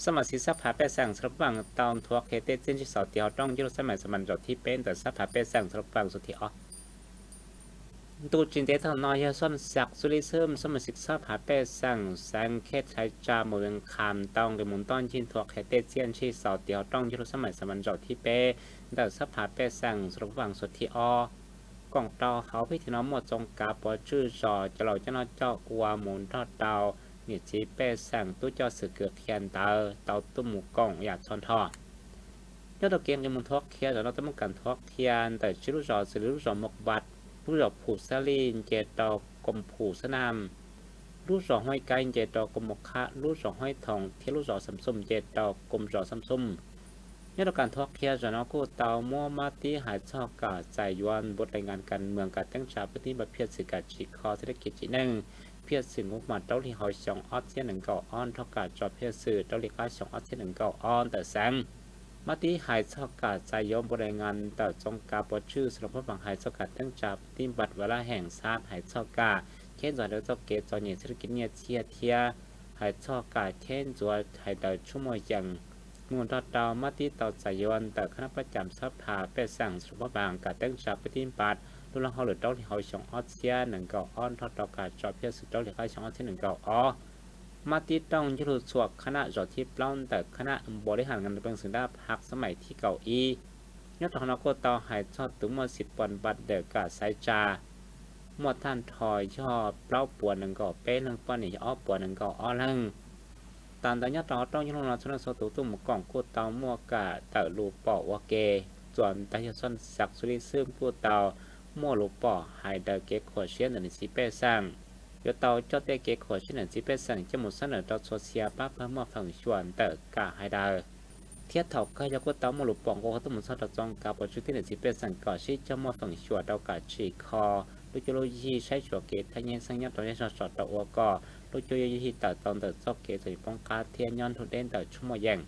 สมัครศิษย์ภาเปสั่งสำหรับวังตอนทัวเคเตเจนที่สอเตียวต้องยุโรสมัยสมันจดที่เป็นแต่สภาเปสั่งสำหรับวังสุดที่ออตูจินเตทอนอยส้นสักสุริเสริมสมัยศิษย์ภาเปสั่งแสงเคสใช้จามือคำต้องเดมุนต้นจินทัวเคเตเจนที่สอเตียวต้องยุโรสมัยสมันจดที่เป็นแต่สภาเปสั่งสำหรับวังสุดที่ออกล่องเตาเขาพิธีน้องหมดจงกาปอชื่อจอจะเราจะนอเจาะกัวหมุนทอดเตาเนี่ยจีเป้สั่งตู้เจ้าสื่อเกือกเทียนเตาตุ้มหมูกล่องอยากชอนทอยอดเกียงยังมุนทอกเทียนเราต้องมุ่งการทอกเทียนแต่ชิลุจอสื่อลุจอหมกบัดรู้จอผูซาลีนเจตอกลมผูสนามรู้จอห้อยไก่เจตอกลมมกคะรู้จอห้อยทองเทียรู้จอสัมซุ่มเจตอกลมจอสัมซุ่มยอดการทอกเทียนจะนอกูเตามัวมาตีหายชอกกาใจยวนบทรายงานการเมืองการตั้งฉากพื้นที่ประเภทสื่อการจีคอเศรษฐกิจจีนึงเพียรสื่องบมาเต้าที่หอยสองออสเซียนหนึ่งเก่าอ้อนเท่ากับจอเพียรสื่อเต้าเล็กไอ้สองออสเซียนหนึ่งเก่าอ้อนแต่แสงมาตีหายชอกกาใจยอมบทรายงานแต่จงกาปชื่อสำหรับผู้บังหายชอกกาตั้งจับที่บัตรเวลาแห่งชาติหายชอกกาเช่นจอเดือดเจ้าเกตจอเนี่ยเศรษฐกิจเนี่ยเทียหายชอกกาเช่นจอหายแต่ชั่วโมงอย่างมูลทอดเตามาตีเตาใจยวนแต่คณะประจำสภาเป็นสั่งสุภาพบางการตั้งจับปฏิบัติดูแลเขาหรือเต้าที่เขาชงออสเซียหนึ่งเก่าอ้อนทอดเตากาจอบเพื่อสุดเต้าที่เขาชงออสเซียหนึ่งเก่าอ้อมาตีต้องยุติสวกคณะจอดที่ปล้อนแต่คณะบริหารงานเป็นสิ่งได้พักสมัยที่เก่าอียอดทอนก็เตาหายชอบตุ้มมา10 ปอนบัตเดกาไซจาหมดท่านถอยชอบเปล่าปวดหนึ่งเก่าเป้หนึ่งปอนนี่อ้อปวดหนึ่งเก่าอ้อหนึ่งตอนตอนนี้เราต้องยุติเราชนะโซตุตุ้มกล่องกูเตามัวกาเตอลูปอวเกส่วนตายซ้อนสักสุริซึมกูเตามัวลูปอไฮเดอร์เกคโคเชียนในสิเป้ซัง有到叫这给可是能基本上就没啥能到做些把把么分选的噶还得铁头个要个到么路帮我都没啥到装噶，不就天能基本上个是จะ么分选到个只可รู้จะรู้ยี่ใช้ชัวเกตทั้งยังสังยับตัวยังสอดตัวก็รู้จะยี่ต่อตอนต่อจอกเกตจะป้องกันเทียนย้อนทุเด่นต่อชั่วโมงยัง